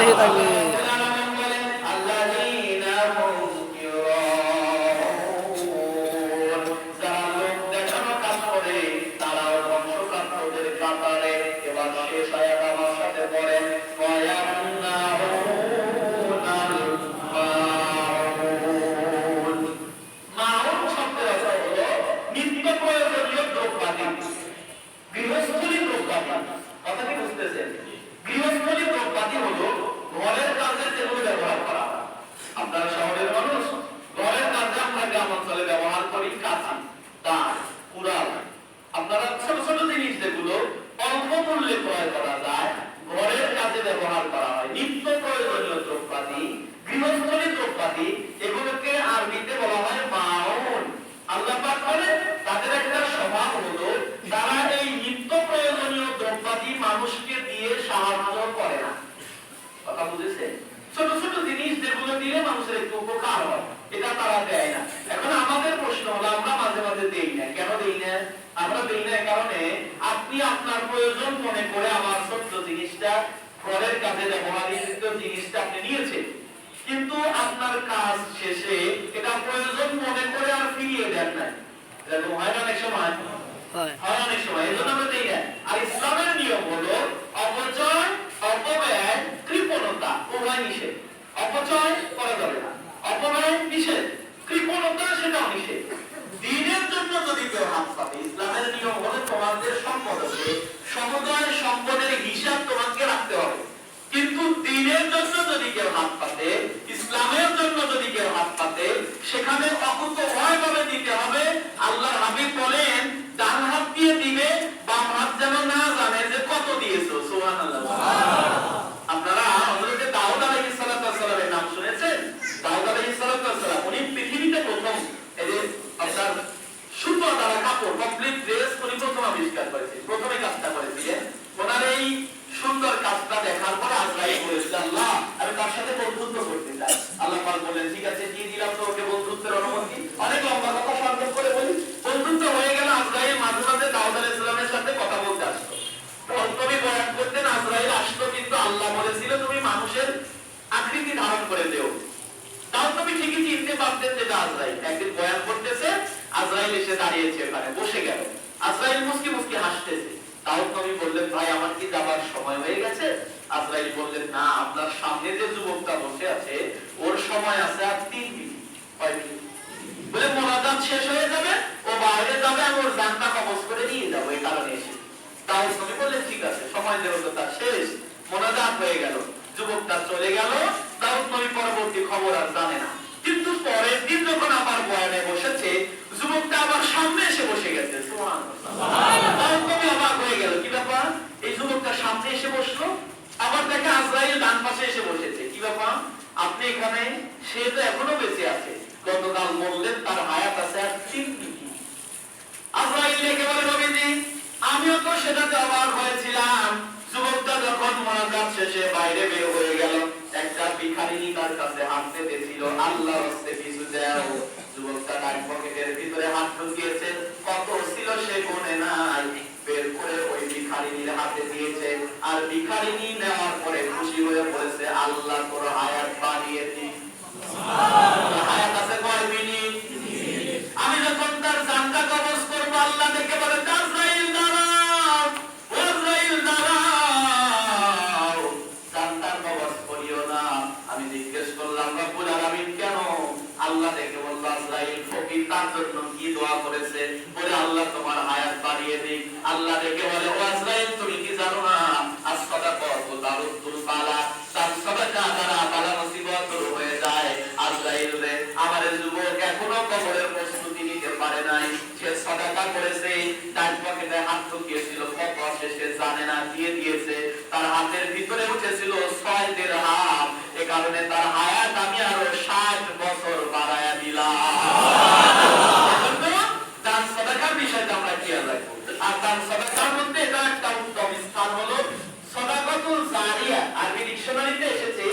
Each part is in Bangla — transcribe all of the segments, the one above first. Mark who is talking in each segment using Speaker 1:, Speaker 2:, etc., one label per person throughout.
Speaker 1: এসে থাকবে।
Speaker 2: গৃহস্থলী দ্রব্যাদি কথা কি বুঝতেছেন? গৃহস্থলী দ্রব্যাদি হলো ঘরের কাজে যেগুলো ব্যবহার করা হয়। আপনারা শহরের মানুষ, ঘরের কাজে আমরা গ্রাম অঞ্চলে ব্যবহার করি কাঁচি, দা, কুড়াল। আপনারা ছোট ছোট জিনিস যেগুলো অল্প মূল্যে ক্রয় করা যায়, ঘরের কাজে ব্যবহার করা হয়, নিত্য প্রয়োজনীয় দ্রব্যাদি, গৃহস্থলী দ্রব্যাদি, এগুলোকে আরবিতে বলা হয় মাউন। আল্লাহ পাক বলেন তাদের একটা স্বভাব হলো তারা এই নিত্য প্রয়োজনীয় দ্রব্যাদি মানুষকে দিয়ে সাহায্য করে না। কথা বুঝেছেন? ছোট ছোট জিনিস যেগুলো দিলে মানুষের একটু উপকার হয়, এটা তারা দেয় না। এখন আমাদের প্রশ্ন হলো আমরা মাঝে মাঝে দেই না। কেন দেই না? আমরা দেই না কারণে আপনি আপনার প্রয়োজন মনে করে আমার ছোট্ট জিনিসটা, ঘরের কাজে ব্যবহৃত জিনিসটা আপনি নিয়েছেন, কিন্তু আপনার কাজ শেষে এটা প্রয়োজন মনে করে আর ফিরিয়ে দেন না। এরকম হয় না অনেক সময়? হয় অনেক সময়। এই জন্য আমরা দেই না। আর ইসলামের নিয়ম হলো অপচয়, অপব্যয়, কৃপণতা উভয় নিষেধ। অপচয় করা যাবে না, অপব্যয় নিষেধ, কৃপণতা সেটাও নিষেধ। দিনের জন্য যদি কেউ হাত পাতে, ইসলামের নিয়ম হলো তোমাদের সম্পদ আছে, সমুদায় সম্পদের হিসাব তোমাকে রাখতে হবে। কিন্তু দিনের জন্য যদি কেউ হাত পাতে, ইসলামের জন্য যদি কেউ হাত পাতে, সেখানে অকুতোভয় ভাবে দিতে হবে। আল্লাহর হাবিব বলেন ডান হাত দিয়ে দিবে, বাম হাত যেন না জানে যে কত দিয়েছো। সুবহানাল্লাহ। আপনারা হযরত দাউদ আলাইহিস সালামের নাম শুনেছেন? দাউদ আলাইহিস সালাম উনি পৃথিবীতে প্রথম এই যে আপনার সুতো দ্বারা কাপড় কমপ্লিট ড্রেস উনি প্রথম আবিষ্কার করেছিলেন, প্রথমে কাজটা করেছিলেন। ওনার এই সুন্দর কাজটা দেখার পর আজরাইল বলেছিল আল্লাহ আমি তার সাথে বন্ধুত্ব করতে চাই। আল্লাহ পাক বললেন ঠিক আছে দিয়ে দিলাম তোমাকে বন্ধুত্বের অনুমতি। অনেক লম্বা কথা সংক্ষেপ করে বলি, বন্ধুত্ব হয়ে গেল। আজরাইল মাঝে মাঝে দাউদ আলাইহিস সালামের সাথে কথা বলতে আসতো, তুমি বয়ান করতেন, আজরাইল আসতো, কিন্তু আল্লাহ বলেছিল তুমি মানুষের আকৃতি ধারণ করে দেও। তাও তুমি ঠিকই চিনতে পারতেন যেটা আজরাইল। একদিন বয়ান করতেছে, আজরাইল এসে দাঁড়িয়েছে, ওখানে বসে গেল। আজরাইল মুস্কি মুস্কি হাসতেছে। তাও তুমি বললেন ভাই আমার কি যাবার সময় হয়ে গেছে? আজরাইল বললেন না, আপনার সামনে যে যুবকটা বসে আছে ওর সময় আছে আর 3 মিনিট। কয় মিনিট? বলে মোনাজাত শেষ হয়ে যাবে, ও বাইরে যাবে, আমি ওর জানটা কবজ করে নিয়ে যাবো, এই কারণে এসে। তাও তুমি বললেন ঠিক আছে, সময় দেব তো তার শেষ, মোনাজাত হয়ে গেল, যুবকটা চলে গেল। তাও তুমি পরবর্তী খবর আর জানে না। কিন্তু পরের দিন যখন আবার বয়ানে বসেছে, যুবকটা আবার সামনে এসে বসে গেছে। তুমি অবাক হয়ে গেল, কি ব্যাপার? এই যুবকটা সামনে এসে বসলো, আবার দেখে আজরাইল ডান পাশে এসে বসেছে। কি ব্যাপার আপনি এখানে? সে তো এখনো বেঁচে আছে, গতকাল বললেন তার হায়াত আছে আর 3 মিনিট। আজরাইল ডেকে বলে নবীজি আমিও তো সেটাতে অবাক হয়েছিলাম। যুবকটা যখন মোনাজাত শেষে বাইরে বের হয়ে গেল, একটা ভিখারিনী তার কাছে হাত পেতেছিল, আল্লাহর রাস্তে কিছু দাও। যুবকটা ডান পকেটের ভিতরে হাত ঢুকিয়েছে, কত ছিল সে গুনে নাই, বের করে ওই ভিখারিনীর হাতে দিয়েছে। আর ভিখারিনী নেওয়ার পরে খুশি হয়ে বলেছে আল্লাহ তোর হায়াত বাড়িয়ে দিন। হায়াত আছে কয় মিনিট? আমি যখন তার জানটা কবজ করব, আল্লাহ দেখে বলে আজরাইল দাঁড়াও, আজরাইল দাঁড়াও, জানটা কবজ করিও না। আমি জিজ্ঞেস করলাম রব্বুল আলামিন কেন? আল্লাহ দেখে বলল আজরাইল ফকির তার জন্য কি দোয়া করেছে, বলে আল্লাহ তোমার হায়াত বাড়িয়ে দিক। আল্লাহ দেখে বলে ও আজরাইল তুমি কি জানো না আসসাদাকাতু তারুদ্দুল বালা, তার সাদাকা দ্বারা বালা মুসিবত দূর হয়ে যায়। আজরাইল রে আমার যুবক এখনো কবরের প্রস্তুতি নিতে পারে নাই, সে সাদাকা করেছে, ডান পকেটে হাত ঢুকিয়েছিল, কত শেষে জানে না দিয়ে দিয়েছে। তার হাতের ভিতরে উঠেছিল 6 দিরহাম, এই কারণে তার হায়াত আমি আরো 60 বছর বাড়ায়া দিলাম। দান সাদাকার বিষয়টা আমরা খেয়াল রাখবো। আর দান সাদাকার মধ্যে এটা একটা উত্তম স্থান হলো সাদাকাতুল জারিয়া। আরবি ডিকশনারিতে এসেছে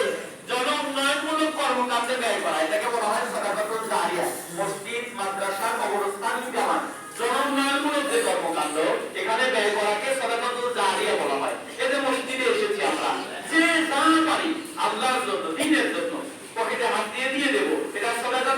Speaker 2: জনউন্নয়নমূলক কর্মকাণ্ডে ব্যয় করা, এটাকে বলা হয় সাদাকাতুল জারিয়া। মসজিদ, মাদ্রাসা, কবরস্থান, জামাত, জনউন্নয়নমূলক যে কর্মকাণ্ড এখানে ব্যয় করাকে সাদাকাতুল জারিয়া বলা হয়। এই যে মসজিদে এসেছি আমরা, যে যা পারি আল্লাহর জন্য, দ্বীনের জন্য পকেটে হাত দিয়ে দেবো, এটা সদকা